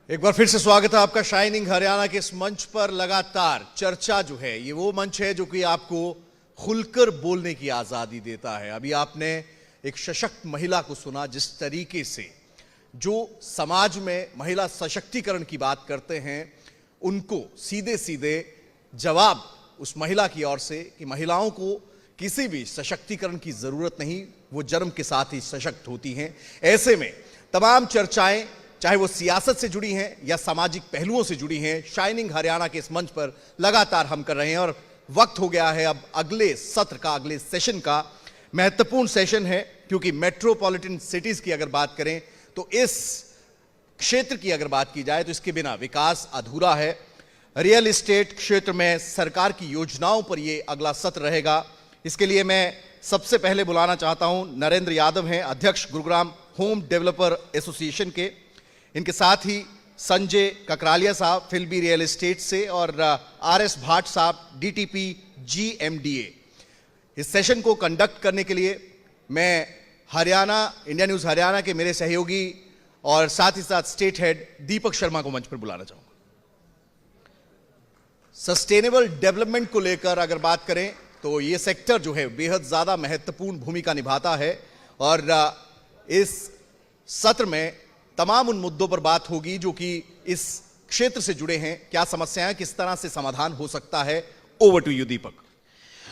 एक बार फिर से स्वागत है आपका शाइनिंग हरियाणा के इस मंच पर। लगातार चर्चा जो है ये वो मंच है जो कि आपको खुलकर बोलने की आजादी देता है। अभी आपने एक सशक्त महिला को सुना, जिस तरीके से जो समाज में महिला सशक्तिकरण की बात करते हैं उनको सीधे सीधे जवाब उस महिला की ओर से कि महिलाओं को किसी भी सशक्तिकरण की जरूरत नहीं, वो जन्म के साथ ही सशक्त होती हैं। ऐसे में तमाम चर्चाएं चाहे वो सियासत से जुड़ी हैं या सामाजिक पहलुओं से जुड़ी हैं, शाइनिंग हरियाणा के इस मंच पर लगातार हम कर रहे हैं। और वक्त हो गया है अब अगले सत्र का, अगले सेशन का। महत्वपूर्ण सेशन है क्योंकि मेट्रोपॉलिटन सिटीज की अगर बात करें तो इस क्षेत्र की अगर बात की जाए तो इसके बिना विकास अधूरा है। रियल एस्टेट क्षेत्र में सरकार की योजनाओं पर यह अगला सत्र रहेगा। इसके लिए मैं सबसे पहले बुलाना चाहता हूं नरेंद्र यादव हैं, अध्यक्ष गुरुग्राम होम डेवलपर एसोसिएशन के। इनके साथ ही संजय ककरालिया साहब फिल्बी रियल एस्टेट से और आरएस भाट साहब डीटीपी जीएमडीए। इस सेशन को कंडक्ट करने के लिए मैं हरियाणा इंडिया न्यूज हरियाणा के मेरे सहयोगी और साथ ही साथ स्टेट हेड दीपक शर्मा को मंच पर बुलाना चाहूंगा। सस्टेनेबल डेवलपमेंट को लेकर अगर बात करें तो यह सेक्टर जो है बेहद ज्यादा महत्वपूर्ण भूमिका निभाता है और इस सत्र में तमाम उन मुद्दों पर बात होगी जो कि इस क्षेत्र से जुड़े हैं। क्या समस्याएं, किस तरह से समाधान हो सकता है। ओवर टू यू दीपक।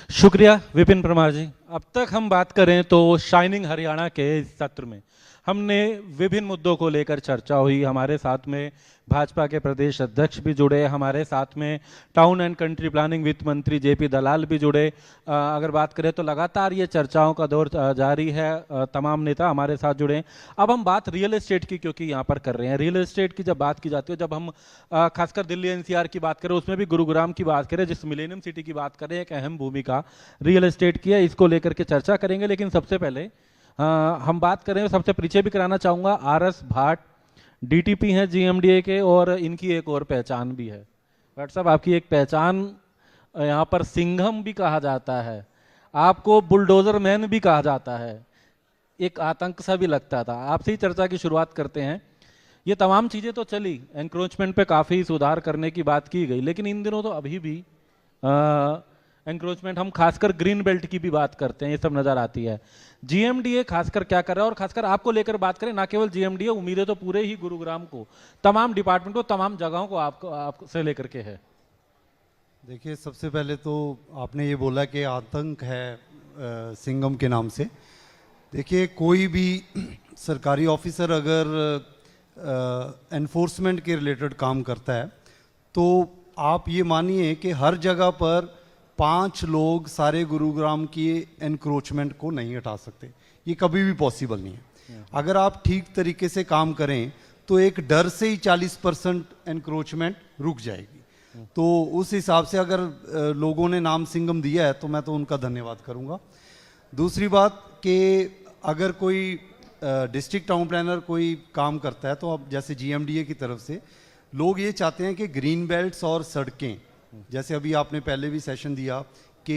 शुक्रिया विपिन परमार जी। अब तक हम बात करें तो शाइनिंग हरियाणा के इस सत्र में हमने विभिन्न मुद्दों को लेकर चर्चा हुई। हमारे साथ में भाजपा के प्रदेश अध्यक्ष भी जुड़े, हमारे साथ में टाउन एंड कंट्री प्लानिंग वित्त मंत्री जेपी दलाल भी जुड़े। अगर बात करें तो लगातार ये चर्चाओं का दौर जारी है, तमाम नेता हमारे साथ जुड़े। अब हम बात रियल एस्टेट की क्योंकि यहाँ पर कर रहे हैं। रियल एस्टेट की जब बात की जाती है, जब हम खासकर दिल्ली एनसीआर की बात करें, उसमें भी गुरुग्राम की बात करें, जिस मिलेनियम सिटी की बात करें, एक अहम भूमिका रियल एस्टेट की है। इसको लेकर के चर्चा करेंगे, लेकिन सबसे पहले हम बात करें, सबसे परिचय भी कराना चाहूँगा। आरएस भाट डीटीपी हैं जीएमडीए के और इनकी एक और पहचान भी है। भाट साहब, आपकी एक पहचान यहाँ पर सिंघम भी कहा जाता है, आपको बुलडोजर मैन भी कहा जाता है, एक आतंक सा भी लगता था। आपसे ही चर्चा की शुरुआत करते हैं। ये तमाम चीज़ें तो चली, एंक्रोचमेंट पे काफ़ी सुधार करने की बात की गई, लेकिन इन दिनों तो अभी भी एंक्रोचमेंट, हम खासकर ग्रीन बेल्ट की भी बात करते हैं, ये सब नजर आती है। जीएमडीए खासकर क्या कर रहा है और खासकर आपको लेकर बात करें, ना केवल जीएमडीए, उम्मीदें तो पूरे ही गुरुग्राम को, तमाम डिपार्टमेंट को, तमाम जगहों को आपसे लेकर के है। देखिए, सबसे पहले तो आपने ये बोला कि आतंक है सिंघम के नाम से। देखिए, कोई भी सरकारी ऑफिसर अगर एनफोर्समेंट के रिलेटेड काम करता है तो आप ये मानिए कि हर जगह पर 5 लोग सारे गुरुग्राम की एनक्रोचमेंट को नहीं हटा सकते। ये कभी भी पॉसिबल नहीं है। अगर आप ठीक तरीके से काम करें तो एक डर से ही 40% एनक्रोचमेंट रुक जाएगी। तो उस हिसाब से अगर लोगों ने नाम सिंघम दिया है तो मैं तो उनका धन्यवाद करूंगा। दूसरी बात कि अगर कोई डिस्ट्रिक्ट टाउन प्लानर कोई काम करता है तो अब जैसे जीएमडीए की तरफ से लोग ये चाहते हैं कि ग्रीन बेल्ट्स और सड़कें, जैसे अभी आपने पहले भी सेशन दिया कि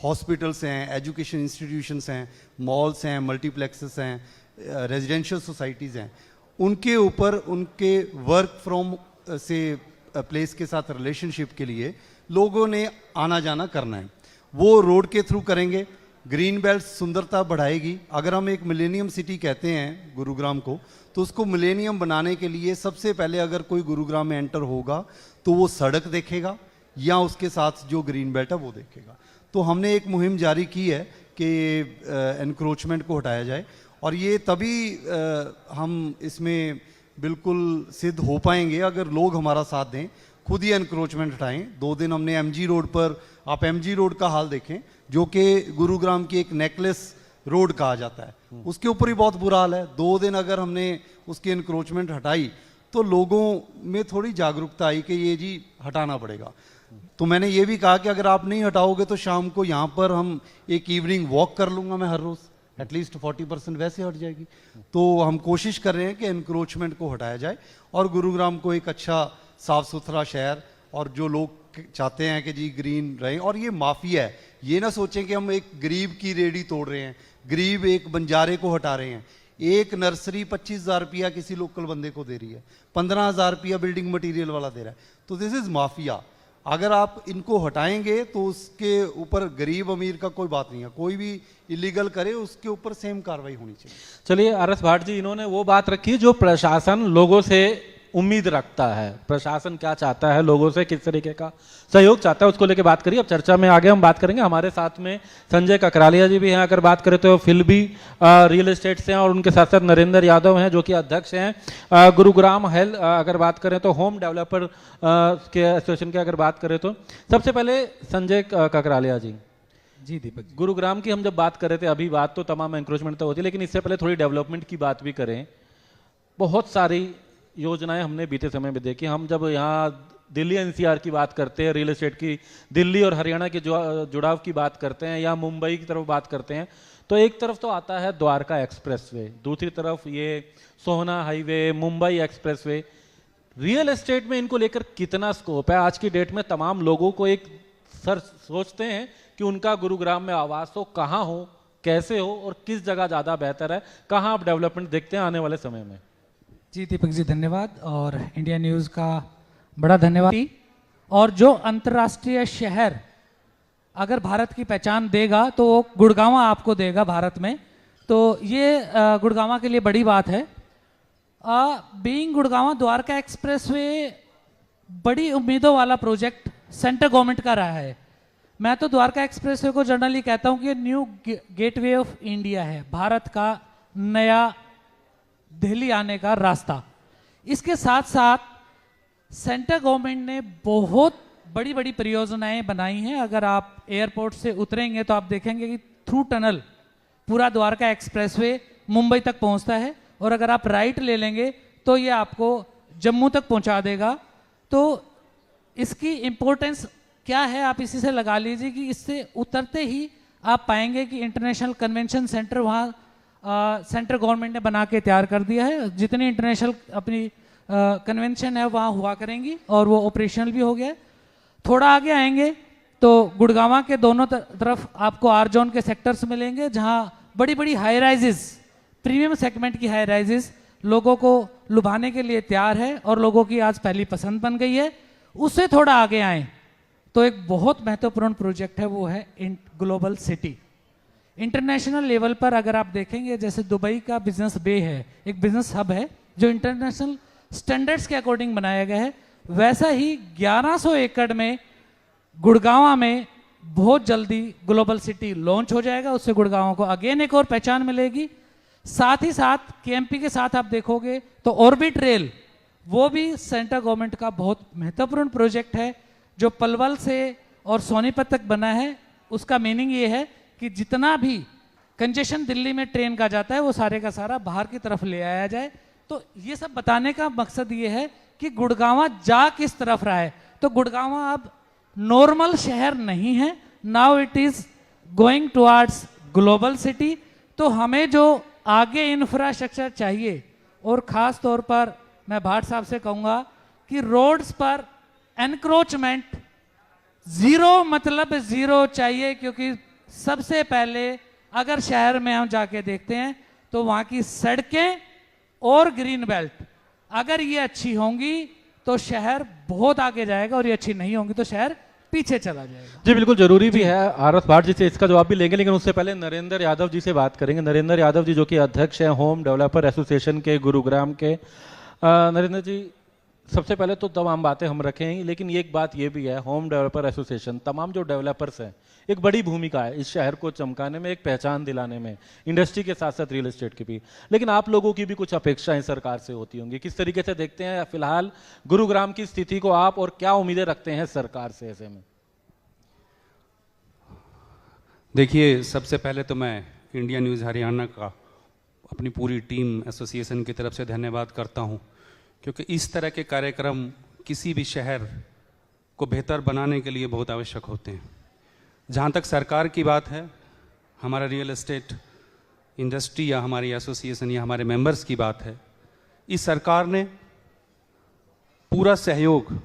हॉस्पिटल्स हैं, एजुकेशन इंस्टीट्यूशंस हैं, मॉल्स हैं, मल्टीप्लेक्सेस हैं, रेजिडेंशियल सोसाइटीज़ हैं, उनके ऊपर उनके वर्क फ्रॉम से प्लेस के साथ रिलेशनशिप के लिए लोगों ने आना जाना करना है। वो रोड के थ्रू करेंगे। ग्रीन बेल्ट सुंदरता बढ़ाएगी। अगर हम एक मिलेनियम सिटी कहते हैं गुरुग्राम को, तो उसको मिलेनियम बनाने के लिए सबसे पहले अगर कोई गुरुग्राम में एंटर होगा तो वो सड़क देखेगा या उसके साथ जो ग्रीन बेल्ट है वो देखेगा। तो हमने एक मुहिम जारी की है कि एनक्रोचमेंट को हटाया जाए और ये तभी हम इसमें बिल्कुल सिद्ध हो पाएंगे अगर लोग हमारा साथ दें, खुद ही एनक्रोचमेंट हटाएं। 2 दिन हमने एमजी रोड पर, आप एमजी रोड का हाल देखें जो कि गुरुग्राम की एक नेकलेस रोड कहा जाता है, उसके ऊपर ही बहुत बुरा हाल है। 2 दिन अगर हमने उसकी एनक्रोचमेंट हटाई तो लोगों में थोड़ी जागरूकता आई कि ये जी हटाना पड़ेगा। तो मैंने ये भी कहा कि अगर आप नहीं हटाओगे तो शाम को यहाँ पर हम एक इवनिंग वॉक कर लूँगा मैं हर रोज़, एटलीस्ट 40% वैसे हट जाएगी। तो हम कोशिश कर रहे हैं कि एनक्रोचमेंट को हटाया जाए और गुरुग्राम को एक अच्छा साफ सुथरा शहर, और जो लोग चाहते हैं कि जी ग्रीन रहे। और ये माफिया है, ये ना सोचें कि हम एक गरीब की रेडी तोड़ रहे हैं, गरीब एक बंजारे को हटा रहे हैं। एक नर्सरी 25,000 रुपया किसी लोकल बंदे को दे रही है, 15,000 रुपया बिल्डिंग मटेरियल वाला दे रहा है। तो दिस इज माफिया। अगर आप इनको हटाएंगे तो उसके ऊपर गरीब अमीर का कोई बात नहीं है, कोई भी इलीगल करे उसके ऊपर सेम कार्रवाई होनी चाहिए। चलिए आर एस भाट जी, इन्होंने वो बात रखी जो प्रशासन लोगों से उम्मीद रखता है, प्रशासन क्या चाहता है लोगों से, किस तरीके का सहयोग चाहता है, उसको लेके बात करिए। अब चर्चा में आगे हम बात करेंगे, हमारे साथ में संजय ककरालिया जी भी हैं। अगर बात करें तो फिल्बी रियल एस्टेट से हैं और उनके साथ साथ नरेंद्र यादव हैं जो कि अध्यक्ष हैं गुरुग्राम हेल्थ। अगर बात करें तो होम डेवलपर के एसोसिएशन की अगर बात करें तो सबसे पहले संजय ककरालिया जी। जी दीपक जी। गुरुग्राम की हम जब बात कर रहे थे, अभी बात तो तमाम एंक्रोचमेंट तो होती है, लेकिन इससे पहले थोड़ी डेवलपमेंट की बात भी करें। बहुत सारी योजनाएं हमने बीते समय में देखी। हम जब यहाँ दिल्ली एनसीआर की बात करते हैं, रियल एस्टेट की, दिल्ली और हरियाणा के जुड़ाव की बात करते हैं, या मुंबई की तरफ बात करते हैं, तो एक तरफ तो आता है द्वारका एक्सप्रेसवे, दूसरी तरफ ये Sohna highway, Mumbai expressway. Real estate में इनको लेकर कितना स्कोप है? आज की डेट में तमाम लोगों को एक सर सोचते हैं कि उनका गुरुग्राम में आवास हो, कहाँ हो, कैसे हो और किस जगह ज़्यादा बेहतर है, कहाँ आप डेवलपमेंट देखते हैं आने वाले समय में? जी दीपक जी धन्यवाद, और इंडिया न्यूज़ का बड़ा धन्यवाद। और जो अंतर्राष्ट्रीय शहर अगर भारत की पहचान देगा तो वो गुड़गांव आपको देगा भारत में, तो ये गुड़गांव के लिए बड़ी बात है। बीइंग गुड़गांव, द्वारका एक्सप्रेसवे बड़ी उम्मीदों वाला प्रोजेक्ट सेंट्रल गवर्नमेंट का रहा है। मैं तो द्वारका एक्सप्रेसवे को जनरली कहता हूँ कि न्यू गेटवे ऑफ इंडिया है, भारत का नया दिल्ली आने का रास्ता। इसके साथ साथ सेंट्रल गवर्नमेंट ने बहुत बड़ी बड़ी परियोजनाएं बनाई हैं। अगर आप एयरपोर्ट से उतरेंगे तो आप देखेंगे कि थ्रू टनल पूरा द्वारका एक्सप्रेसवे मुंबई तक पहुंचता है, और अगर आप राइट ले लेंगे तो ये आपको जम्मू तक पहुंचा देगा। तो इसकी इम्पोर्टेंस क्या है आप इसी से लगा लीजिए कि इससे उतरते ही आप पाएंगे कि इंटरनेशनल कन्वेंशन सेंटर वहाँ सेंट्रल गवर्नमेंट ने बना के तैयार कर दिया है। जितनी इंटरनेशनल अपनी कन्वेंशन है वहाँ हुआ करेंगी, और वो ऑपरेशनल भी हो गया है। थोड़ा आगे आएंगे तो गुड़गांव के दोनों तरफ आपको आर जोन के सेक्टर्स मिलेंगे, जहाँ बड़ी बड़ी हाई राइजेस, प्रीमियम सेगमेंट की हाई राइजेस लोगों को लुभाने के लिए तैयार है और लोगों की आज पहली पसंद बन गई है। उससे थोड़ा आगे आए तो एक बहुत महत्वपूर्ण प्रोजेक्ट है, वो है ग्लोबल सिटी। इंटरनेशनल लेवल पर अगर आप देखेंगे, जैसे दुबई का बिजनेस बे है, एक बिजनेस हब है जो इंटरनेशनल स्टैंडर्ड्स के अकॉर्डिंग बनाया गया है, वैसा ही 1100 एकड़ में गुड़गांव में बहुत जल्दी ग्लोबल सिटी लॉन्च हो जाएगा। उससे गुड़गांव को अगेन एक और पहचान मिलेगी। साथ ही साथ केएमपी के साथ आप देखोगे तो ऑर्बिट रेल, वो भी सेंट्रल गवर्नमेंट का बहुत महत्वपूर्ण प्रोजेक्ट है जो पलवल से और सोनीपत तक बना है। उसका मीनिंग ये है कि जितना भी कंजेशन दिल्ली में ट्रेन का जाता है वो सारे का सारा बाहर की तरफ ले आया जाए। तो ये सब बताने का मकसद ये है कि गुड़गांव जा किस तरफ रहा है। तो गुड़गांव अब नॉर्मल शहर नहीं है, now it is going towards global city. तो हमें जो आगे इंफ्रास्ट्रक्चर चाहिए, और खास तौर पर मैं भाट साहब से कहूँगा कि रोड्स पर एनक्रोचमेंट जीरो, मतलब जीरो चाहिए, क्योंकि सबसे पहले अगर शहर में हम जाके देखते हैं तो वहाँ की सड़कें और ग्रीन बेल्ट अगर ये अच्छी होंगी तो शहर बहुत आगे जाएगा, और ये अच्छी नहीं होंगी तो शहर पीछे चला जाएगा। जी बिल्कुल जरूरी भी है। आर एस भाट जी से इसका जवाब भी लेंगे, लेकिन उससे पहले नरेंद्र यादव जी से बात करेंगे। नरेंद्र यादव जी जो कि अध्यक्ष हैं होम डेवलपर एसोसिएशन के गुरुग्राम के। नरेंद्र जी, सबसे पहले तो तमाम बातें हम रखें, लेकिन एक बात ये भी है, होम डेवलपर एसोसिएशन, तमाम जो डेवलपर्स हैं, एक बड़ी भूमिका है इस शहर को चमकाने में, एक पहचान दिलाने में, इंडस्ट्री के साथ साथ रियल एस्टेट की भी। लेकिन आप लोगों की भी कुछ अपेक्षाएं सरकार से होती होंगी, किस तरीके से देखते हैं फिलहाल गुरुग्राम की स्थिति को आप, और क्या उम्मीदें रखते हैं सरकार से ऐसे में? देखिए, सबसे पहले तो मैं इंडिया न्यूज़ हरियाणा का अपनी पूरी टीम एसोसिएशन की तरफ से धन्यवाद करता हूं, क्योंकि इस तरह के कार्यक्रम किसी भी शहर को बेहतर बनाने के लिए बहुत आवश्यक होते हैं। जहाँ तक सरकार की बात है, हमारा रियल एस्टेट इंडस्ट्री या हमारी एसोसिएशन या हमारे मेंबर्स की बात है, इस सरकार ने पूरा सहयोग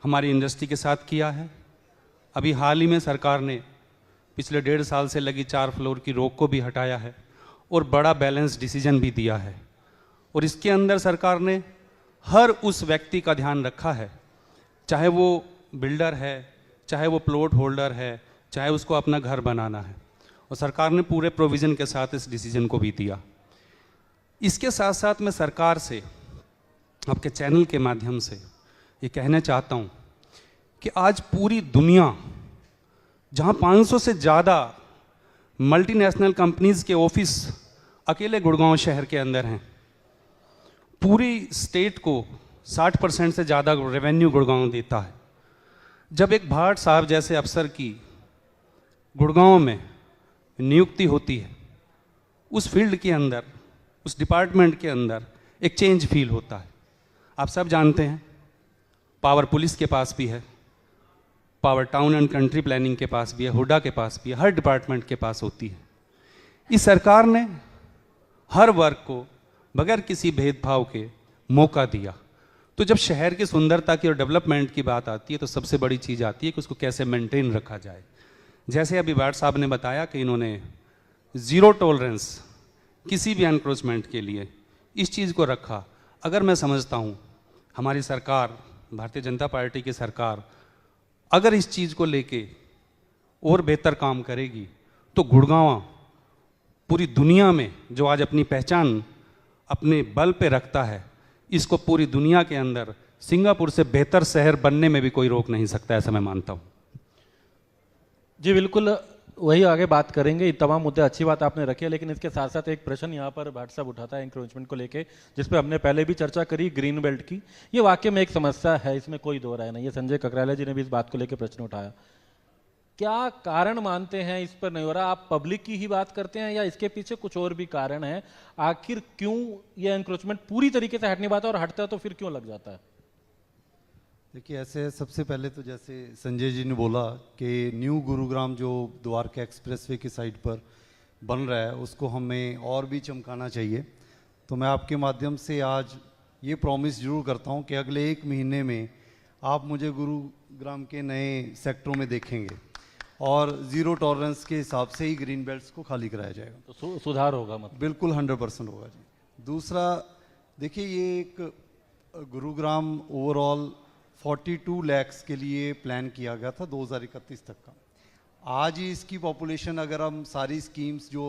हमारी इंडस्ट्री के साथ किया है। अभी हाल ही में सरकार ने पिछले 1.5 साल से लगी 4 फ्लोर की रोक को भी हटाया है, और बड़ा बैलेंस डिसीजन भी दिया है। और इसके अंदर सरकार ने हर उस व्यक्ति का ध्यान रखा है, चाहे वो बिल्डर है, चाहे वो प्लॉट होल्डर है, चाहे उसको अपना घर बनाना है, और सरकार ने पूरे प्रोविज़न के साथ इस डिसीजन को भी दिया। इसके साथ साथ मैं सरकार से आपके चैनल के माध्यम से ये कहना चाहता हूँ कि आज पूरी दुनिया, जहाँ 500 से ज़्यादा मल्टीनेशनल कंपनीज़ के ऑफिस अकेले गुड़गांव शहर के अंदर हैं, पूरी स्टेट को 60% से ज़्यादा रेवेन्यू गुड़गांव देता है। जब एक भाट साहब जैसे अफसर की गुड़गांव में नियुक्ति होती है, उस फील्ड के अंदर, उस डिपार्टमेंट के अंदर एक चेंज फील होता है। आप सब जानते हैं, पावर पुलिस के पास भी है, power town and country planning के पास भी है, हुडा के पास भी है, हर डिपार्टमेंट के पास होती है। इस सरकार ने हर वर्ग को बगैर किसी भेदभाव के मौका दिया। तो जब शहर की सुंदरता की और डेवलपमेंट की बात आती है तो सबसे बड़ी चीज़ आती है कि उसको कैसे मेंटेन रखा जाए। जैसे अभी भाट साहब ने बताया कि इन्होंने ज़ीरो टॉलरेंस किसी भी एनक्रोचमेंट के लिए इस चीज़ को रखा। अगर मैं समझता हूँ हमारी सरकार, भारतीय जनता पार्टी की सरकार अगर इस चीज़ को लेके और बेहतर काम करेगी तो गुड़गांव पूरी दुनिया में जो आज अपनी पहचान अपने बल पे रखता है, इसको पूरी दुनिया के अंदर सिंगापुर से बेहतर शहर बनने में भी कोई रोक नहीं सकता, ऐसा मैं मानता हूँ। जी बिल्कुल, वही आगे बात करेंगे। ये तमाम मुद्दे अच्छी बात आपने रखी है, लेकिन इसके साथ साथ एक प्रश्न यहाँ पर भाट साहब उठाता है इंक्रोचमेंट को लेके, जिस पे हमने पहले भी चर्चा करी, ग्रीन बेल्ट की। ये वाकई में एक समस्या है, इसमें कोई दो राय नहीं है। संजय ककराला जी ने भी इस बात को लेकर प्रश्न उठाया। क्या कारण मानते हैं इस पर नहीं हो रहा? आप पब्लिक की ही बात करते हैं या इसके पीछे कुछ और भी कारण है? आखिर क्यों ये एंक्रोचमेंट पूरी तरीके से हट नहीं पाता, और हटता है तो फिर क्यों लग जाता है? देखिए, ऐसे सबसे पहले तो जैसे संजय जी ने बोला कि न्यू गुरुग्राम जो द्वारका एक्सप्रेसवे की साइड पर बन रहा है, उसको हमें और भी चमकाना चाहिए। तो मैं आपके माध्यम से आज ये प्रॉमिस जरूर करता हूँ कि अगले 1 महीने में आप मुझे गुरुग्राम के नए सेक्टरों में देखेंगे और ज़ीरो टॉलरेंस के हिसाब से ही ग्रीन बेल्ट्स को खाली कराया जाएगा। तो सुधार होगा मतलब? बिल्कुल 100% होगा जी। दूसरा, देखिए, ये एक गुरुग्राम ओवरऑल 42 लाख के लिए प्लान किया गया था 2031 तक का। आज ही इसकी पॉपुलेशन अगर हम सारी स्कीम्स जो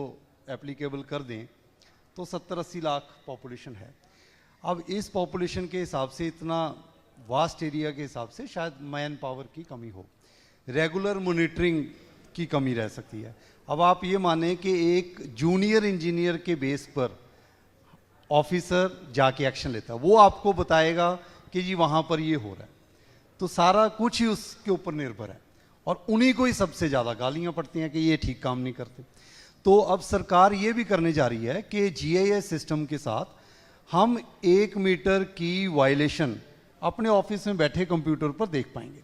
एप्लीकेबल कर दें तो 70-80 लाख पॉपुलेशन है। अब इस पॉपुलेशन के हिसाब से, इतना वास्ट एरिया के हिसाब से शायद मैन पावर की कमी हो, रेगुलर मॉनिटरिंग की कमी रह सकती है। अब आप ये माने कि एक जूनियर इंजीनियर के बेस पर ऑफिसर जाके एक्शन लेता है, वो आपको बताएगा कि जी वहाँ पर ये हो रहा है, तो सारा कुछ ही उसके ऊपर निर्भर है और उन्हीं को ही सबसे ज़्यादा गालियाँ पड़ती हैं कि ये ठीक काम नहीं करते। तो अब सरकार ये भी करने जा रही है कि GIS सिस्टम के साथ हम 1 मीटर की वायलेशन अपने ऑफिस में बैठे कंप्यूटर पर देख पाएंगे।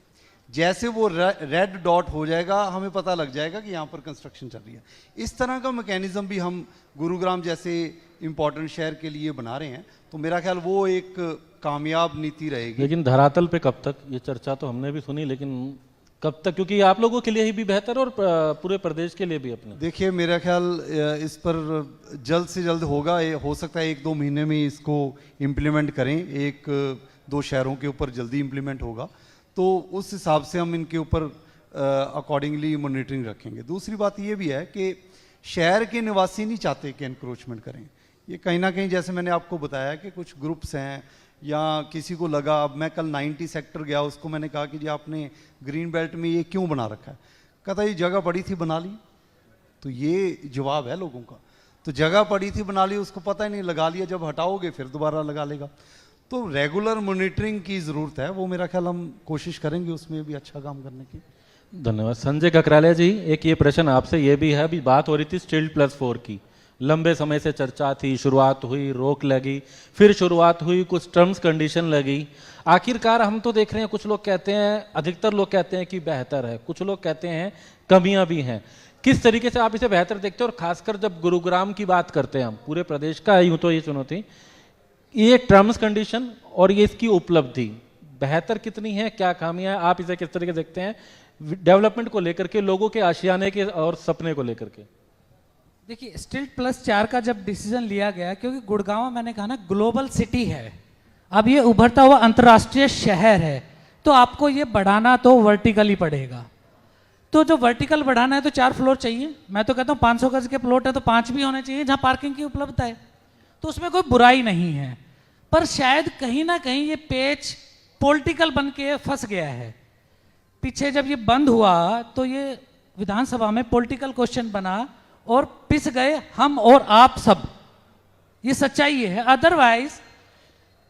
जैसे वो रेड डॉट हो जाएगा, हमें पता लग जाएगा कि यहाँ पर कंस्ट्रक्शन चल रही है। इस तरह का मैकेनिज्म भी हम गुरुग्राम जैसे इंपॉर्टेंट शहर के लिए बना रहे हैं। तो मेरा ख्याल वो एक कामयाब नीति रहेगी। लेकिन धरातल पे कब तक? ये चर्चा तो हमने भी सुनी, लेकिन कब तक? क्योंकि आप लोगों के लिए ही भी बेहतर और पूरे प्रदेश के लिए भी अपने। देखिए, मेरा ख्याल इस पर जल्द से जल्द होगा। हो सकता है 1-2 महीने में इसको इम्प्लीमेंट करें। 1-2 शहरों के ऊपर जल्दी इम्प्लीमेंट होगा, तो उस हिसाब से हम इनके ऊपर अकॉर्डिंगली मॉनिटरिंग रखेंगे। दूसरी बात ये भी है कि शहर के निवासी नहीं चाहते कि एनक्रोचमेंट करें। ये कहीं ना कहीं, जैसे मैंने आपको बताया कि कुछ ग्रुप्स हैं या किसी को लगा। अब मैं कल 90 सेक्टर गया, उसको मैंने कहा कि जी आपने ग्रीन बेल्ट में ये क्यों बना रखा है? कहता ये जगह पड़ी थी बना ली। तो ये जवाब है लोगों का। तो जगह पड़ी थी बना ली, उसको पता ही नहीं, लगा लिया, जब हटाओगे फिर दोबारा लगा लेगा। तो रेगुलर मॉनिटरिंग की ज़रूरत है, वो मेरा ख्याल हम कोशिश करेंगे उसमें भी अच्छा काम करने की। धन्यवाद। संजय ककराला जी, एक ये प्रश्न आपसे ये भी है, अभी बात हो रही थी STILT+4 की, लंबे समय से चर्चा थी, शुरुआत हुई, रोक लगी, फिर शुरुआत हुई, कुछ टर्म्स कंडीशन लगी, आखिरकार हम तो देख रहे हैं कुछ लोग कहते हैं, अधिकतर लोग कहते हैं कि बेहतर है, कुछ लोग कहते हैं कमियां भी हैं। किस तरीके से आप इसे बेहतर देखते हैं? और खासकर जब गुरुग्राम की बात करते हैं हम, पूरे प्रदेश का यूं तो ये चुनौती, ये टर्म्स कंडीशन और ये इसकी उपलब्धि बेहतर कितनी है, क्या खामियां हैं, आप इसे किस तरीके से देखते हैं डेवलपमेंट को लेकर के, लोगों के आशियाने के और सपने को लेकर के? देखिए स्टिल्ट+4 का जब डिसीजन लिया गया, क्योंकि गुड़गांव मैंने कहा ना ग्लोबल सिटी है, अब ये उभरता हुआ अंतर्राष्ट्रीय शहर है, तो आपको ये बढ़ाना तो वर्टिकली पड़ेगा। तो जो वर्टिकल बढ़ाना है तो 4 फ्लोर चाहिए। मैं तो कहता हूँ 500 गज के प्लॉट है तो 5 भी होने चाहिए जहाँ पार्किंग की उपलब्धता है, तो उसमें कोई बुराई नहीं है। पर शायद कहीं ना कहीं ये पेच पॉलिटिकल बन के फंस गया है। पीछे जब ये बंद हुआ तो ये विधानसभा में पॉलिटिकल क्वेश्चन बना और पिस गए हम और आप सब, ये सच्चाई ये है। अदरवाइज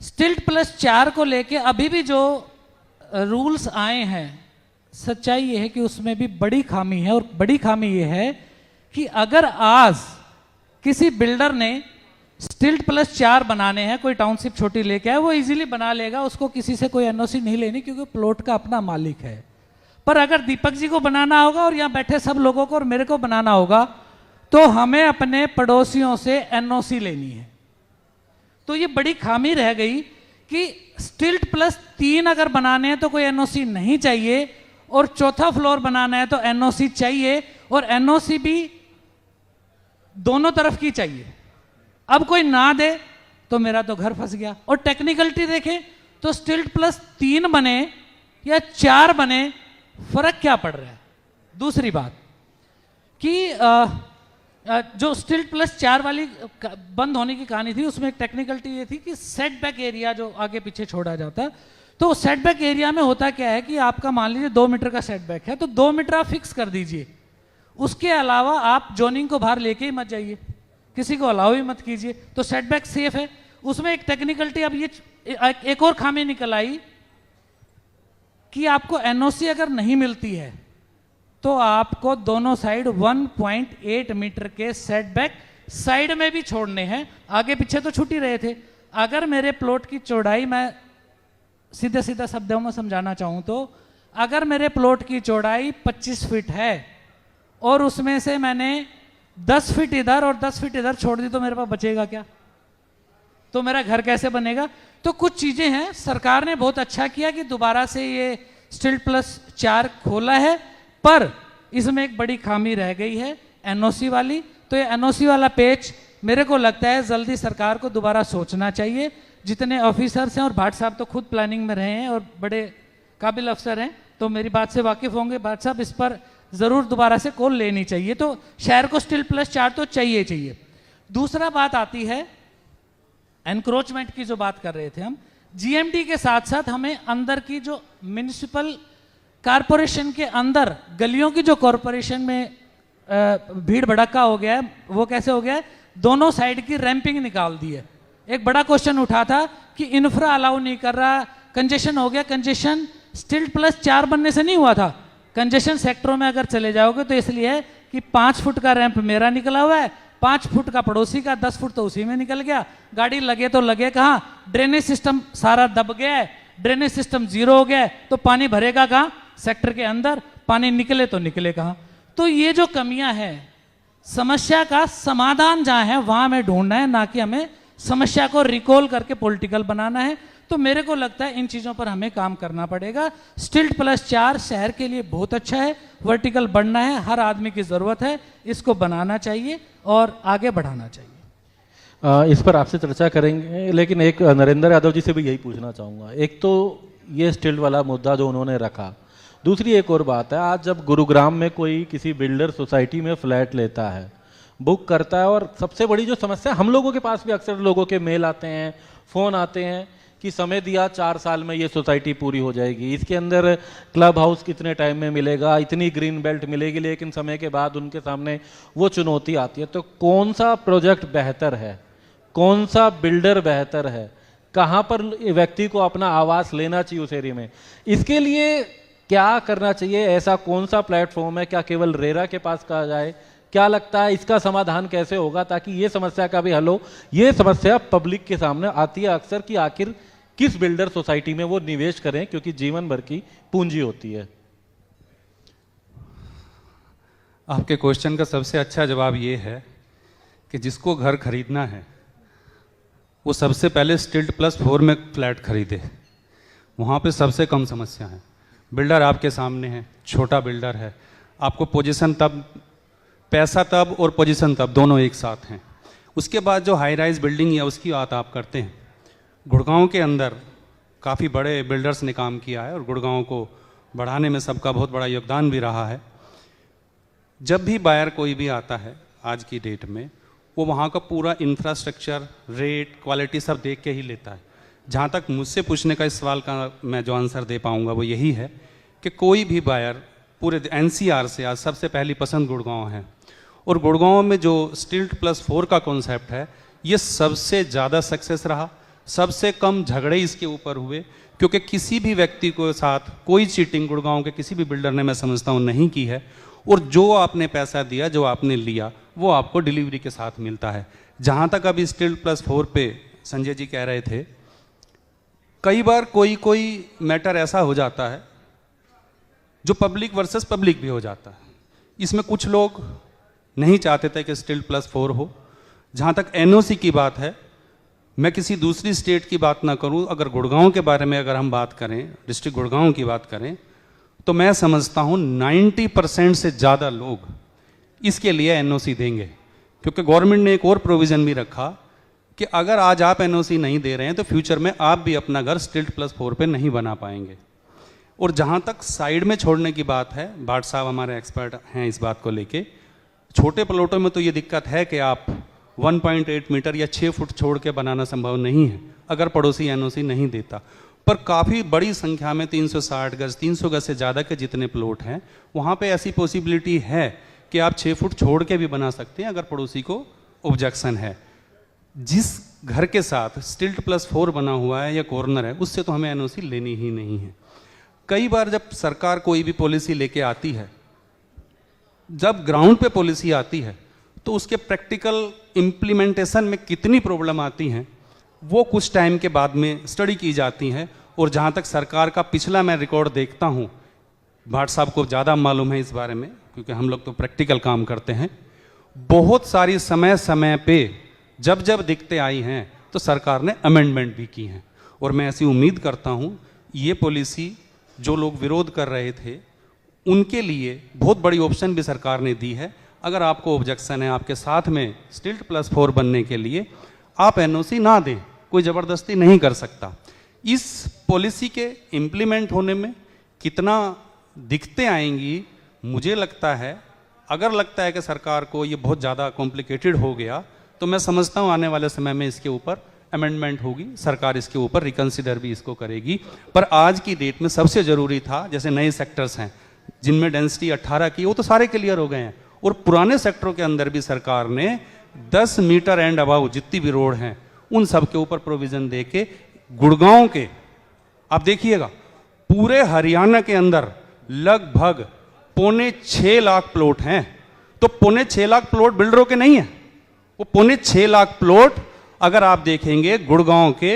स्टिल्ट+4 को लेके अभी भी जो रूल्स आए हैं, सच्चाई ये है कि उसमें भी बड़ी खामी है। और बड़ी खामी ये है कि अगर आज किसी बिल्डर ने स्टिल्ट+4 बनाने हैं, कोई टाउनशिप छोटी लेके आए, वो इजीली बना लेगा, उसको किसी से कोई एनओसी नहीं लेनी, क्योंकि प्लॉट का अपना मालिक है। पर अगर दीपक जी को बनाना होगा और यहाँ बैठे सब लोगों को और मेरे को बनाना होगा, तो हमें अपने पड़ोसियों से एनओसी लेनी है। तो ये बड़ी खामी रह गई कि स्टिल्ट+3 अगर बनाने हैं तो कोई एनओसी नहीं चाहिए, और चौथा फ्लोर बनाना है तो एनओसी चाहिए, और एनओसी भी दोनों तरफ की चाहिए। अब कोई ना दे तो मेरा तो घर फंस गया। और टेक्निकलिटी देखें तो स्टिल्ट+3 बने या 4 बने, फर्क क्या पड़ रहा है। दूसरी बात कि जो स्टिल्ट+4 वाली बंद होने की कहानी थी, उसमें एक टेक्निकलिटी ये थी कि सेटबैक एरिया जो आगे पीछे छोड़ा जाता, तो सेटबैक एरिया में होता क्या है कि आपका मान लीजिए 2 मीटर का सेटबैक है, तो 2 मीटर आप फिक्स कर दीजिए, उसके अलावा आप जोनिंग को बाहर लेके ही मत जाइए, किसी को अलाउ ही मत कीजिए, तो सेटबैक सेफ है। उसमें एक टेक्निकलिटी अब ये एक और खामी निकल आई कि आपको एनओसी अगर नहीं मिलती है तो आपको दोनों साइड 1.8 मीटर के सेटबैक साइड में भी छोड़ने हैं, आगे पीछे तो छूट ही रहे थे। अगर मेरे प्लॉट की चौड़ाई, मैं सीधे सीधा शब्दों में समझाना चाहूं तो, अगर मेरे प्लॉट की चौड़ाई 25 फीट है और उसमें से मैंने 10 फीट इधर और 10 फीट इधर छोड़ दी, तो मेरे पास बचेगा क्या? तो मेरा घर कैसे बनेगा? तो कुछ चीजें हैं, सरकार ने बहुत अच्छा किया कि दोबारा से ये स्टिल्ट+4 खोला है, पर इसमें एक बड़ी खामी रह गई है एनओसी वाली। तो ये एनओसी वाला पेच मेरे को लगता है जल्दी सरकार को दोबारा सोचना चाहिए। जितने ऑफिसर्स हैं, और भाट साहब तो खुद प्लानिंग में रहे हैं और बड़े काबिल अफसर हैं, तो मेरी बात से वाकिफ होंगे भाट साहब, इस पर जरूर दोबारा से कॉल लेनी चाहिए। तो शहर को स्टिल्ट+4 तो चाहिए। दूसरा बात आती है एनक्रोचमेंट की, जो बात कर रहे थे हम, जीएमडी के साथ साथ हमें अंदर की जो म्युनिसिपल कारपोरेशन के अंदर गलियों की जो कॉरपोरेशन में भीड़ भड़का हो गया है, वो कैसे हो गया है? दोनों साइड की रैंपिंग निकाल दी है। एक बड़ा क्वेश्चन उठा था कि इंफ्रा अलाउ नहीं कर रहा, कंजेशन हो गया। कंजेशन स्टिल्ट+4 बनने से नहीं हुआ था। कंजेशन सेक्टरों में अगर चले जाओगे तो इसलिए है कि 5 फुट का रैंप मेरा निकला हुआ है, 5 फुट का पड़ोसी का, 10 फुट तो उसी में निकल गया, गाड़ी लगे तो लगे कहाँ? ड्रेनेज सिस्टम सारा दब गया है, ड्रेनेज सिस्टम जीरो हो गया है, तो पानी भरेगा कहाँ? सेक्टर के अंदर। पानी निकले तो निकले कहाँ? तो ये जो कमियां हैं, समस्या का समाधान जहां है वहां हमें ढूंढना है, ना कि हमें समस्या को रिकॉल करके पॉलिटिकल बनाना है। तो मेरे को लगता है इन चीजों पर हमें काम करना पड़ेगा। स्टिल्ट+4 शहर के लिए बहुत अच्छा है, वर्टिकल बढ़ना है, हर आदमी की जरूरत है, इसको बनाना चाहिए और आगे बढ़ाना चाहिए। इस पर आपसे चर्चा करेंगे, लेकिन एक नरेंद्र यादव जी से भी यही पूछना चाहूँगा। एक तो ये स्टिल्ट वाला मुद्दा जो उन्होंने रखा, दूसरी एक और बात है, आज जब गुरुग्राम में कोई किसी बिल्डर सोसाइटी में फ्लैट लेता है, बुक करता है, और सबसे बड़ी जो समस्या, हम लोगों के पास भी अक्सर लोगों के मेल आते हैं, फ़ोन आते हैं कि समय दिया 4 साल में ये सोसाइटी पूरी हो जाएगी, इसके अंदर क्लब हाउस कितने टाइम में मिलेगा, इतनी ग्रीन बेल्ट मिलेगी, लेकिन समय के बाद उनके सामने वो चुनौती आती है। तो कौन सा प्रोजेक्ट बेहतर है, कौन सा बिल्डर बेहतर है, कहाँ पर व्यक्ति को अपना आवास लेना चाहिए उस एरिया में, इसके लिए क्या करना चाहिए? ऐसा कौन सा प्लेटफॉर्म है? क्या केवल रेरा के पास कहा जाए? क्या लगता है इसका समाधान कैसे होगा ताकि ये समस्या का भी हल हो? ये समस्या पब्लिक के सामने आती है अक्सर कि आखिर किस बिल्डर सोसाइटी में वो निवेश करें, क्योंकि जीवन भर की पूंजी होती है। आपके क्वेश्चन का सबसे अच्छा जवाब ये है कि जिसको घर खरीदना है वो सबसे पहले स्टिल्ट+4 में फ्लैट खरीदे, वहाँ पे सबसे कम समस्या है। बिल्डर आपके सामने है, छोटा बिल्डर है, आपको पोजीशन तब पैसा तब और पोजीशन तब दोनों एक साथ हैं। उसके बाद जो हाई राइज बिल्डिंग या उसकी बात आप करते हैं, गुड़गांव के अंदर काफ़ी बड़े बिल्डर्स ने काम किया है और गुड़गांव को बढ़ाने में सबका बहुत बड़ा योगदान भी रहा है। जब भी बायर कोई भी आता है आज की डेट में, वो वहाँ का पूरा इंफ्रास्ट्रक्चर, रेट, क्वालिटी सब देख के ही लेता है। जहाँ तक मुझसे पूछने का इस सवाल का मैं जो आंसर दे पाऊँगा वो यही है कि कोई भी बायर पूरे एनसीआर से आज सबसे पहली पसंद गुड़गांव है। और गुड़गांव में जो स्टिल्ट+4 का कॉन्सेप्ट है, ये सबसे ज़्यादा सक्सेस रहा, सबसे कम झगड़े इसके ऊपर हुए, क्योंकि किसी भी व्यक्ति को साथ कोई चीटिंग गुड़गांव के किसी भी बिल्डर ने, मैं समझता हूँ, नहीं की है। और जो आपने पैसा दिया, जो आपने लिया, वो आपको डिलीवरी के साथ मिलता है। जहाँ तक अभी स्टिल्ट+4 पे संजय जी कह रहे थे, कई बार कोई मैटर ऐसा हो जाता है जो पब्लिक वर्सेस पब्लिक भी हो जाता है। इसमें कुछ लोग नहीं चाहते थे कि स्टिल्ट+4 हो। जहाँ तक एनओसी की बात है, मैं किसी दूसरी स्टेट की बात ना करूं, अगर गुड़गांव के बारे में अगर हम बात करें, डिस्ट्रिक्ट गुड़गांव की बात करें, तो मैं समझता हूं 90% से ज़्यादा लोग इसके लिए एनओसी देंगे। क्योंकि गवर्नमेंट ने एक और प्रोविज़न भी रखा कि अगर आज आप एनओसी नहीं दे रहे हैं तो फ्यूचर में आप भी अपना घर स्टिल्ट+4 पे नहीं बना पाएंगे। और जहाँ तक साइड में छोड़ने की बात है, भाट साहब हमारे एक्सपर्ट हैं इस बात को लेके, छोटे प्लॉटों में तो ये दिक्कत है कि आप 1.8 मीटर या 6 फुट छोड़ के बनाना संभव नहीं है अगर पड़ोसी एनओसी नहीं देता। पर काफ़ी बड़ी संख्या में 360 गज, 300 गज से ज़्यादा के जितने प्लॉट हैं, वहाँ पे ऐसी पॉसिबिलिटी है कि आप 6 फुट छोड़ के भी बना सकते हैं अगर पड़ोसी को ऑब्जेक्शन है। जिस घर के साथ स्टिल्ट+4 बना हुआ है या कॉर्नर है, उससे तो हमें एनओसी लेनी ही नहीं है। कई बार जब सरकार कोई भी पॉलिसी लेके आती है, जब ग्राउंड पे पॉलिसी आती है, तो उसके प्रैक्टिकल इम्प्लीमेंटेशन में कितनी प्रॉब्लम आती हैं, वो कुछ टाइम के बाद में स्टडी की जाती हैं। और जहाँ तक सरकार का पिछला मैं रिकॉर्ड देखता हूँ, भाट साहब को ज़्यादा मालूम है इस बारे में क्योंकि हम लोग तो प्रैक्टिकल काम करते हैं, बहुत सारी समय समय पे जब जब दिक्कतें आई हैं तो सरकार ने अमेंडमेंट भी की हैं। और मैं ऐसी उम्मीद करता हूँ ये पॉलिसी जो लोग विरोध कर रहे थे उनके लिए बहुत बड़ी ऑप्शन भी सरकार ने दी है। अगर आपको ऑब्जेक्शन है आपके साथ में स्टिल्ट+4 बनने के लिए, आप एनओसी ना दें, कोई ज़बरदस्ती नहीं कर सकता। इस पॉलिसी के इम्प्लीमेंट होने में कितना दिक्कतें आएंगी, मुझे लगता है, अगर लगता है कि सरकार को ये बहुत ज़्यादा कॉम्प्लिकेटेड हो गया, तो मैं समझता हूँ आने वाले समय में इसके ऊपर अमेंडमेंट होगी, सरकार इसके ऊपर रिकन्सिडर भी इसको करेगी। पर आज की डेट में सबसे ज़रूरी था, जैसे नए सेक्टर्स हैं जिनमें डेंसिटी 18 की, वो तो सारे क्लियर हो गए हैं। और पुराने सेक्टरों के अंदर भी सरकार ने 10 मीटर एंड अबाउ जितनी भी रोड हैं उन सब के ऊपर प्रोविज़न दे के गुड़गांव के, आप देखिएगा पूरे हरियाणा के अंदर लगभग 5.25 लाख प्लॉट हैं। तो 5.25 लाख प्लॉट बिल्डरों के नहीं है, वो 5.25 लाख प्लॉट अगर आप देखेंगे गुड़गांव के,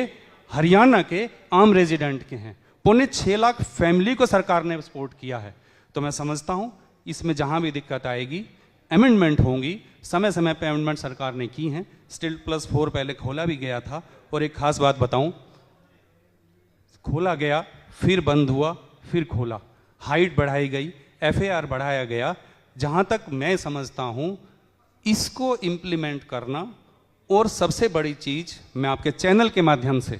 हरियाणा के आम रेजिडेंट के हैं। 5.25 लाख फैमिली को सरकार ने सपोर्ट किया है। तो मैं समझता हूं इसमें जहां भी दिक्कत आएगी अमेंडमेंट होंगी, समय समय पे अमेंडमेंट सरकार ने की हैं। स्टिल्ट+4 पहले खोला भी गया था। और एक खास बात बताऊं, खोला गया, फिर बंद हुआ, फिर खोला, हाइट बढ़ाई गई, FAR बढ़ाया गया। जहां तक मैं समझता हूं इसको इम्प्लीमेंट करना, और सबसे बड़ी चीज़ मैं आपके चैनल के माध्यम से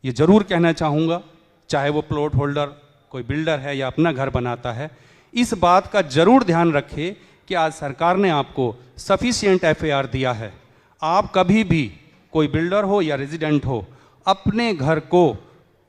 ये जरूर कहना चाहूँगा, चाहे वो प्लॉट होल्डर कोई बिल्डर है या अपना घर बनाता है, इस बात का जरूर ध्यान रखें कि आज सरकार ने आपको सफिशिएंट FAR दिया है। आप कभी भी, कोई बिल्डर हो या रेजिडेंट हो, अपने घर को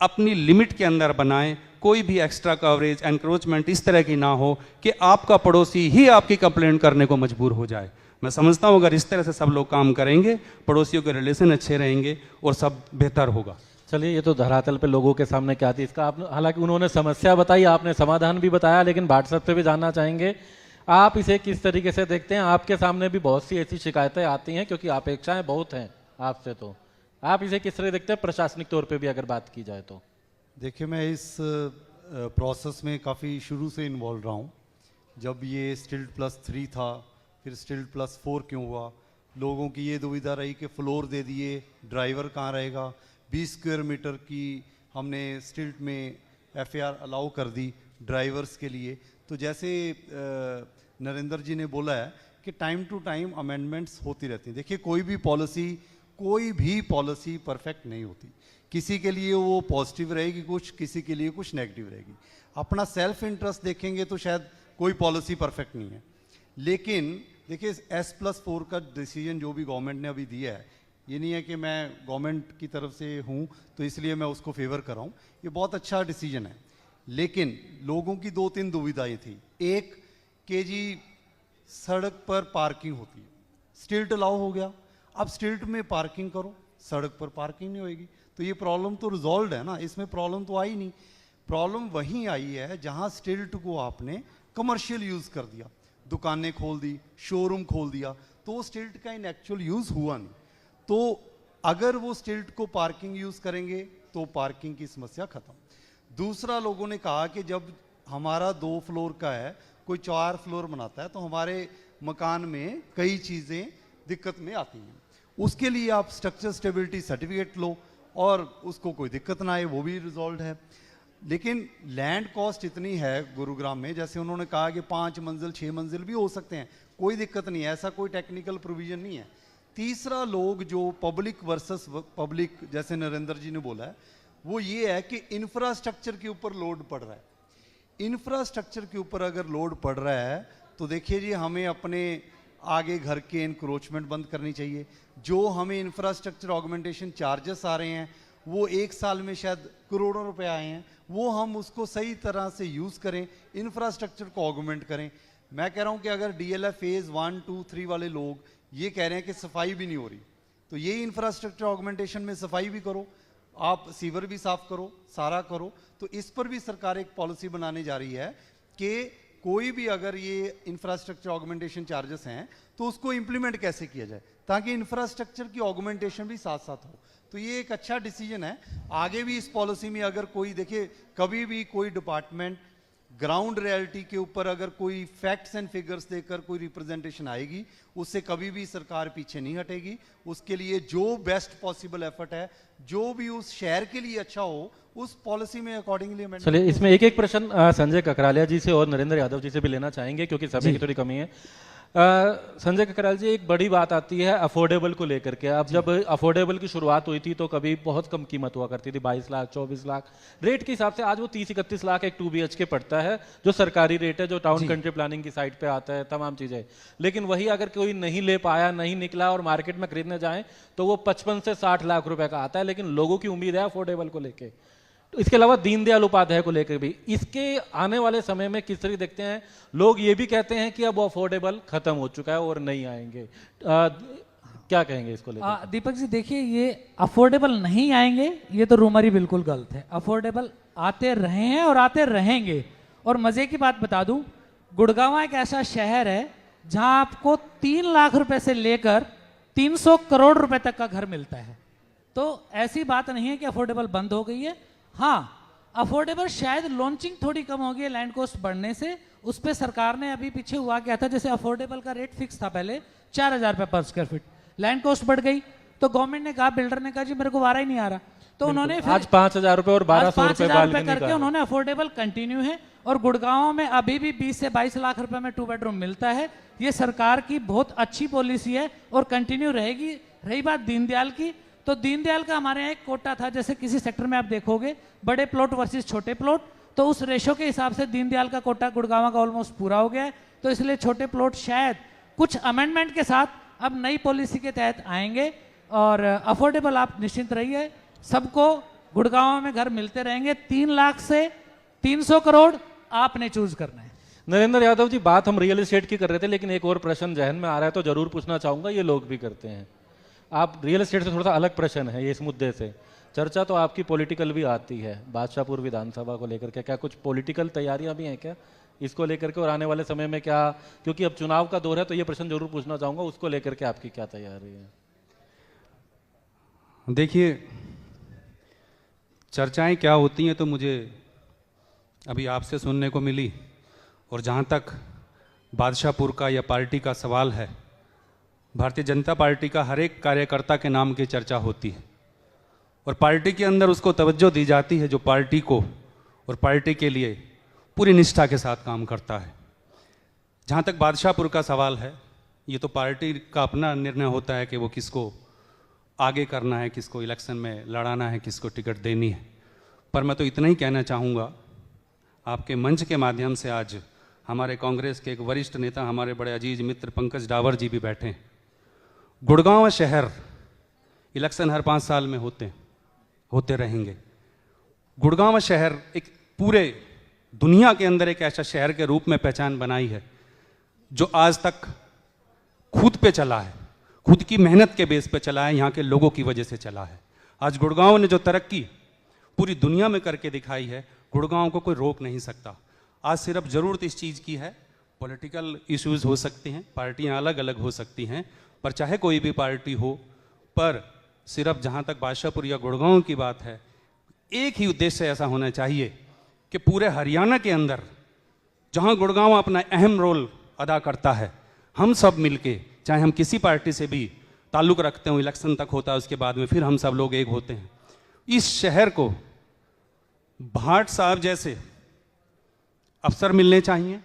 अपनी लिमिट के अंदर बनाएं। कोई भी एक्स्ट्रा कवरेज, एनक्रोचमेंट इस तरह की ना हो कि आपका पड़ोसी ही आपकी कंप्लेंट करने को मजबूर हो जाए। मैं समझता हूँ अगर इस तरह से सब लोग काम करेंगे, पड़ोसियों के रिलेशन अच्छे रहेंगे और सब बेहतर होगा। चलिए, ये तो धरातल पे लोगों के सामने क्या थी इसका आप, हालांकि उन्होंने समस्या बताई, आपने समाधान भी बताया, लेकिन भाट साहब से भी जानना चाहेंगे आप इसे किस तरीके से देखते हैं। आपके सामने भी बहुत सी ऐसी शिकायतें आती हैं क्योंकि अपेक्षाएं बहुत हैं आपसे, तो आप इसे किस तरह देखते हैं प्रशासनिक तौर पे भी अगर बात की जाए तो? देखिए, मैं इस प्रोसेस में काफ़ी शुरू से इन्वॉल्व रहा हूँ। जब ये स्टिल्ट+3 था, फिर स्टिल्ट+4 क्यों हुआ, लोगों की ये दुविधा रही कि फ्लोर दे दिए, ड्राइवर कहाँ रहेगा। 20 स्क्वायर मीटर की हमने स्टिल्ट में FAR अलाउ कर दी ड्राइवर्स के लिए। तो जैसे नरेंद्र जी ने बोला है कि टाइम टू टाइम अमेंडमेंट्स होती रहती हैं। देखिए कोई भी पॉलिसी परफेक्ट नहीं होती, किसी के लिए वो पॉजिटिव रहेगी कुछ, किसी के लिए कुछ नेगेटिव रहेगी। अपना सेल्फ इंटरेस्ट देखेंगे तो शायद कोई पॉलिसी परफेक्ट नहीं है, लेकिन देखिए S+4 का डिसीजन जो भी गवर्नमेंट ने अभी दिया है, ये नहीं है कि मैं गवर्नमेंट की तरफ से हूँ तो इसलिए मैं उसको फेवर कर रहा हूँ, ये बहुत अच्छा डिसीजन है। लेकिन लोगों की 2-3 दुविधाएं थी। एक कि जी सड़क पर पार्किंग होती है, स्टिल्ट अलाउ हो गया, अब स्टिल्ट में पार्किंग करो, सड़क पर पार्किंग नहीं होएगी, तो ये प्रॉब्लम तो रिजॉल्व है ना, इसमें प्रॉब्लम तो आई नहीं। प्रॉब्लम वहीं आई है जहां स्टिल्ट को आपने कमर्शियल यूज कर दिया, दुकानें खोल दी, शोरूम खोल दिया, तो वो स्टिल्ट का इन एक्चुअल यूज हुआ नहीं। तो अगर वो स्टिल्ट को पार्किंग यूज करेंगे तो पार्किंग की समस्या खत्म। दूसरा, लोगों ने कहा कि जब हमारा 2 फ्लोर का है, कोई 4 फ्लोर बनाता है तो हमारे मकान में कई चीज़ें दिक्कत में आती हैं, उसके लिए आप स्ट्रक्चर स्टेबिलिटी सर्टिफिकेट लो और उसको कोई दिक्कत ना आए, वो भी रिजॉल्व है। लेकिन लैंड कॉस्ट इतनी है गुरुग्राम में, जैसे उन्होंने कहा कि 5 मंजिल 6 मंजिल भी हो सकते हैं, कोई दिक्कत नहीं है, ऐसा कोई टेक्निकल प्रोविजन नहीं है। तीसरा, लोग जो पब्लिक वर्सेस पब्लिक, जैसे नरेंद्र जी ने बोला है, वो ये है कि इंफ्रास्ट्रक्चर के ऊपर लोड पड़ रहा है। इंफ्रास्ट्रक्चर के ऊपर अगर लोड पड़ रहा है तो देखिए जी, हमें अपने आगे घर के इंक्रोचमेंट बंद करनी चाहिए। जो हमें इंफ्रास्ट्रक्चर ऑगमेंटेशन चार्जेस आ रहे हैं वो 1 साल में शायद करोड़ों रुपए आए हैं, वो हम उसको सही तरह से यूज़ करें, इंफ्रास्ट्रक्चर को ऑगमेंट करें। मैं कह रहा हूँ कि अगर DLF फेज़ 1, 2, 3 वाले लोग ये कह रहे हैं कि सफाई भी नहीं हो रही, तो ये इंफ्रास्ट्रक्चर ऑगमेंटेशन में सफाई भी करो, आप सीवर भी साफ करो, सारा करो। तो इस पर भी सरकार एक पॉलिसी बनाने जा रही है कि कोई भी अगर ये इंफ्रास्ट्रक्चर ऑगमेंटेशन चार्जेस हैं तो उसको इंप्लीमेंट कैसे किया जाए ताकि इंफ्रास्ट्रक्चर की ऑगमेंटेशन भी साथ साथ हो। तो ये एक अच्छा डिसीजन है। आगे भी इस पॉलिसी में अगर कोई, देखिए कभी भी कोई डिपार्टमेंट ग्राउंड रियलिटी के ऊपर अगर कोई फैक्ट्स एंड फिगर्स देकर कोई रिप्रेजेंटेशन आएगी, उससे कभी भी सरकार पीछे नहीं हटेगी। उसके लिए जो बेस्ट पॉसिबल एफर्ट है, जो भी उस शहर के लिए अच्छा हो, उस पॉलिसी में अकॉर्डिंगली अमेंड। चलिए, इसमें एक प्रश्न संजय ककरालिया जी से और नरेंद्र यादव जी से भी लेना चाहेंगे क्योंकि समय की थोड़ी कमी है। संजय ककराल जी, एक बड़ी बात आती है अफोर्डेबल को लेकर के। अब जब अफोर्डेबल की शुरुआत हुई थी तो कभी बहुत कम कीमत हुआ करती थी, 22 लाख 24 लाख रेट के हिसाब से। आज वो 30-31 लाख एक 2 BHK पड़ता है, जो सरकारी रेट है, जो टाउन कंट्री प्लानिंग की साइट पे आता है, तमाम चीजें। लेकिन वही अगर कोई नहीं ले पाया, नहीं निकला और मार्केट में खरीदने जाए तो वो 55 से 60 लाख रुपए का आता है। लेकिन लोगों की उम्मीद है अफोर्डेबल को लेके। तो इसके अलावा दीनदयाल उपाध्याय को लेकर भी इसके आने वाले समय में किस तरह देखते हैं? लोग ये भी कहते हैं कि अब वो अफोर्डेबल खत्म हो चुका है और नहीं आएंगे। क्या कहेंगे इसको लेकर? दीपक जी, देखिए, ये अफोर्डेबल नहीं आएंगे, ये तो रूमर ही बिल्कुल गलत है। अफोर्डेबल आते रहे हैं और आते रहेंगे। और मजे की बात बता दूं, गुड़गांव एक ऐसा शहर है जहां आपको 3 लाख रुपए से लेकर 300 करोड़ रुपए तक का घर मिलता है। तो ऐसी बात नहीं है कि अफोर्डेबल बंद हो गई है। हाँ, अफोर्डेबल शायद लॉन्चिंग थोड़ी कम हो गई है लैंड कॉस्ट बढ़ने से। उस पर सरकार ने अभी पीछे हुआ क्या था, जैसे अफोर्डेबल का रेट फिक्स था पहले 4,000 रुपए पर स्क्वायर फीट, लैंड कॉस्ट बढ़ गई तो गवर्नमेंट ने कहा, बिल्डर ने कहा जी मेरे को वारा ही नहीं आ रहा, तो उन्होंने फिर आज 5,000 रुपए और 1,200 रुपए करके उन्होंने अफोर्डेबल कंटिन्यू है। और गुड़गांव में अभी भी 20 से 22 लाख रुपए में 2 बेडरूम मिलता है। ये सरकार की बहुत अच्छी पॉलिसी है और कंटिन्यू रहेगी। रही बात दीनदयाल की, तो दीनदयाल का हमारे यहाँ एक कोटा था, जैसे किसी सेक्टर में आप देखोगे बड़े प्लॉट वर्सेस छोटे प्लॉट, तो उस रेशो के हिसाब से दीनदयाल का कोटा गुड़गांव का ऑलमोस्ट पूरा हो गया है। तो इसलिए छोटे प्लॉट शायद कुछ अमेंडमेंट के साथ अब नई पॉलिसी के तहत आएंगे और अफोर्डेबल आप निश्चिंत रहिए, सबको गुड़गांव में घर मिलते रहेंगे। 3 लाख से 300 करोड़ आपने चूज करना है। नरेंद्र यादव जी, बात हम रियल एस्टेट की कर रहे थे, लेकिन एक और प्रश्न जहन में आ रहा है तो जरूर पूछना चाहूंगा, ये लोग भी करते हैं। आप रियल एस्टेट से थोड़ा सा अलग प्रश्न है ये, इस मुद्दे से चर्चा तो आपकी पॉलिटिकल भी आती है, बादशाहपुर विधानसभा को लेकर के क्या कुछ पॉलिटिकल तैयारियां भी हैं क्या इसको लेकर के? और आने वाले समय में क्या, क्योंकि अब चुनाव का दौर है तो ये प्रश्न जरूर पूछना चाहूंगा, उसको लेकर के आपकी क्या तैयारी है? देखिए, चर्चाएं क्या होती हैं तो मुझे अभी आपसे सुनने को मिली। और जहाँ तक बादशाहपुर का या पार्टी का सवाल है, भारतीय जनता पार्टी का हर एक कार्यकर्ता के नाम की चर्चा होती है और पार्टी के अंदर उसको तवज्जो दी जाती है जो पार्टी को और पार्टी के लिए पूरी निष्ठा के साथ काम करता है। जहाँ तक बादशाहपुर का सवाल है, ये तो पार्टी का अपना निर्णय होता है कि वो किसको आगे करना है, किसको इलेक्शन में लड़ाना है, किसको टिकट देनी है। पर मैं तो इतना ही कहना चाहूँगा, आपके मंच के माध्यम से आज हमारे कांग्रेस के एक वरिष्ठ नेता, हमारे बड़े अजीज मित्र पंकज डावर जी भी बैठे हैं। गुड़गांव शहर इलेक्शन हर 5 साल में होते रहेंगे। गुड़गांव शहर एक पूरे दुनिया के अंदर एक ऐसा शहर के रूप में पहचान बनाई है जो आज तक खुद पे चला है, खुद की मेहनत के बेस पे चला है, यहाँ के लोगों की वजह से चला है। आज गुड़गांव ने जो तरक्की पूरी दुनिया में करके दिखाई है, गुड़गांव को कोई रोक नहीं सकता। आज सिर्फ ज़रूरत इस चीज़ की है, पॉलिटिकल इश्यूज हो सकते हैं, पार्टियां अलग अलग हो सकती हैं, पर चाहे कोई भी पार्टी हो, पर सिर्फ जहाँ तक बादशाहपुर या गुड़गांव की बात है, एक ही उद्देश्य ऐसा होना चाहिए कि पूरे हरियाणा के अंदर जहाँ गुड़गांव अपना अहम रोल अदा करता है, हम सब मिलके, चाहे हम किसी पार्टी से भी ताल्लुक़ रखते हो, इलेक्शन तक होता है, उसके बाद में फिर हम सब लोग एक होते हैं। इस शहर को भाट साहब जैसे अफसर मिलने चाहिए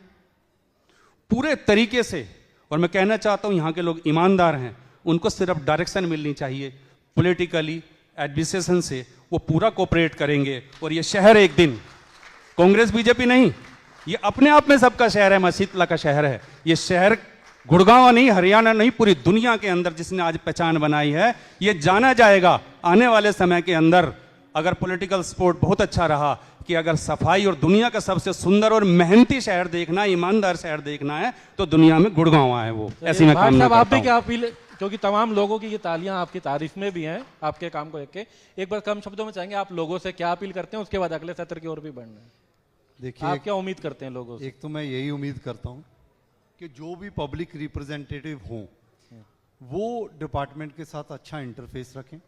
पूरे तरीके से, और मैं कहना चाहता हूँ यहाँ के लोग ईमानदार हैं, उनको सिर्फ डायरेक्शन मिलनी चाहिए पॉलिटिकली, एडमिनिस्ट्रेशन से वो पूरा कोऑपरेट करेंगे और ये शहर एक दिन, कांग्रेस बीजेपी नहीं, ये अपने आप में सबका शहर है, शीतला का शहर है। ये शहर गुड़गांव नहीं, हरियाणा नहीं, पूरी दुनिया के अंदर जिसने आज पहचान बनाई है, ये जाना जाएगा आने वाले समय के अंदर। अगर पॉलिटिकल सपोर्ट बहुत अच्छा रहा कि अगर सफाई और दुनिया का सबसे सुंदर और मेहनती शहर देखना, ईमानदार शहर देखना है, तो दुनिया में गुड़गांव आए वो। ऐसी मैं कामना आप करता भी क्या हूं। अपील, क्योंकि तमाम लोगों की ये तालियां आपकी तारीफ में भी हैं, आपके काम को लेके, एक बार कम शब्दों में चाहेंगे आप लोगों से क्या अपील करते हैं, उसके बाद अगले सत्र की ओर भी बढ़ना है। देखिए, आप क्या उम्मीद करते हैं लोगों से? एक तो मैं यही उम्मीद करता हूँ कि जो भी पब्लिक रिप्रेजेंटेटिव हों वो डिपार्टमेंट के साथ अच्छा इंटरफेस रखें,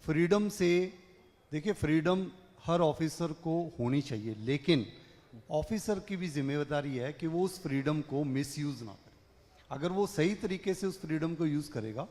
फ्रीडम से। देखिए, फ्रीडम हर ऑफिसर को होनी चाहिए, लेकिन ऑफिसर की भी जिम्मेदारी है कि वो उस फ्रीडम को मिसयूज ना करे। अगर वो सही तरीके से उस फ्रीडम को यूज़ करेगा,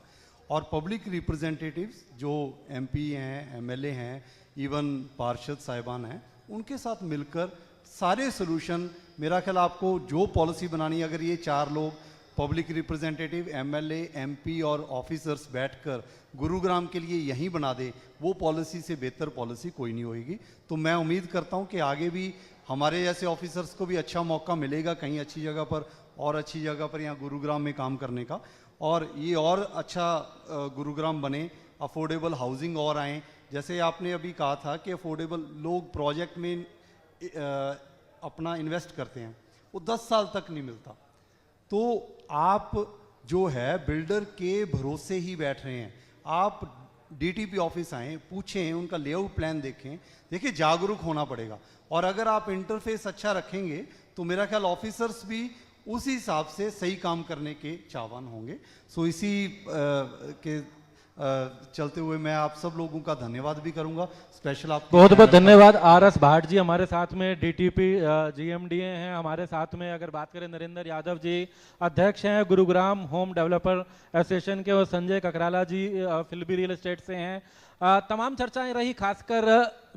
और पब्लिक रिप्रेजेंटेटिव्स जो एमपी हैं, एमएलए हैं, इवन पार्षद साहिबान हैं, उनके साथ मिलकर सारे सोल्यूशन, मेरा ख्याल आपको जो पॉलिसी बनानी है, अगर ये 4 लोग पब्लिक रिप्रेजेंटेटिव, एमएलए, एमपी और ऑफिसर्स बैठकर गुरुग्राम के लिए यहीं बना दे, वो पॉलिसी से बेहतर पॉलिसी कोई नहीं होगी। तो मैं उम्मीद करता हूं कि आगे भी हमारे जैसे ऑफिसर्स को भी अच्छा मौका मिलेगा कहीं अच्छी जगह पर, और अच्छी जगह पर यहाँ गुरुग्राम में काम करने का, और ये और अच्छा गुरुग्राम बने, अफोर्डेबल हाउसिंग और आए। जैसे आपने अभी कहा था कि अफोर्डेबल लोग प्रोजेक्ट में अपना इन्वेस्ट करते हैं, वो 10 साल तक नहीं मिलता। तो आप जो है बिल्डर के भरोसे ही बैठ रहे हैं। आप डीटीपी ऑफिस आएँ, पूछें, उनका लेआउट प्लान देखें। देखिए, जागरूक होना पड़ेगा, और अगर आप इंटरफेस अच्छा रखेंगे तो मेरा ख्याल ऑफिसर्स भी उसी हिसाब से सही काम करने के चाहवान होंगे। सो इसी के चलते हुए मैं आप सब लोगों का धन्यवाद भी करूंगा, स्पेशल आप बहुत बहुत धन्यवाद। आर.एस. भाट जी हमारे साथ में, डीटीपी जीएमडीए हैं हमारे साथ में। अगर बात करें नरेंद्र यादव जी अध्यक्ष हैं गुरुग्राम होम डेवलपर एसोसिएशन के, और संजय ककराला जी फिल्बी रियल एस्टेट से हैं। तमाम चर्चाएं रही खासकर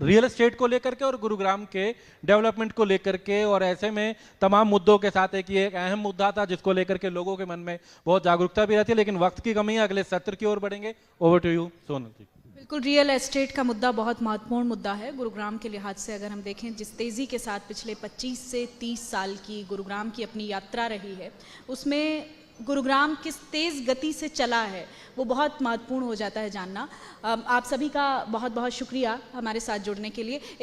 रियल एस्टेट को लेकर के और गुरुग्राम के डेवलपमेंट को लेकर के, और ऐसे में तमाम मुद्दों के साथ एक अहम मुद्दा था जिसको लेकर के लोगों के मन में बहुत जागरूकता भी रहती है, लेकिन वक्त की कमी है। अगले सत्र की ओर बढ़ेंगे। ओवर टू यू सोनल जी। बिल्कुल, रियल एस्टेट का मुद्दा बहुत महत्वपूर्ण मुद्दा है गुरुग्राम के लिहाज से। अगर हम देखें जिस तेज़ी के साथ पिछले 25 से 30 साल की गुरुग्राम की अपनी यात्रा रही है, उसमें गुरुग्राम किस तेज़ गति से चला है वो बहुत महत्वपूर्ण हो जाता है जानना। आप सभी का बहुत बहुत शुक्रिया हमारे साथ जुड़ने के लिए।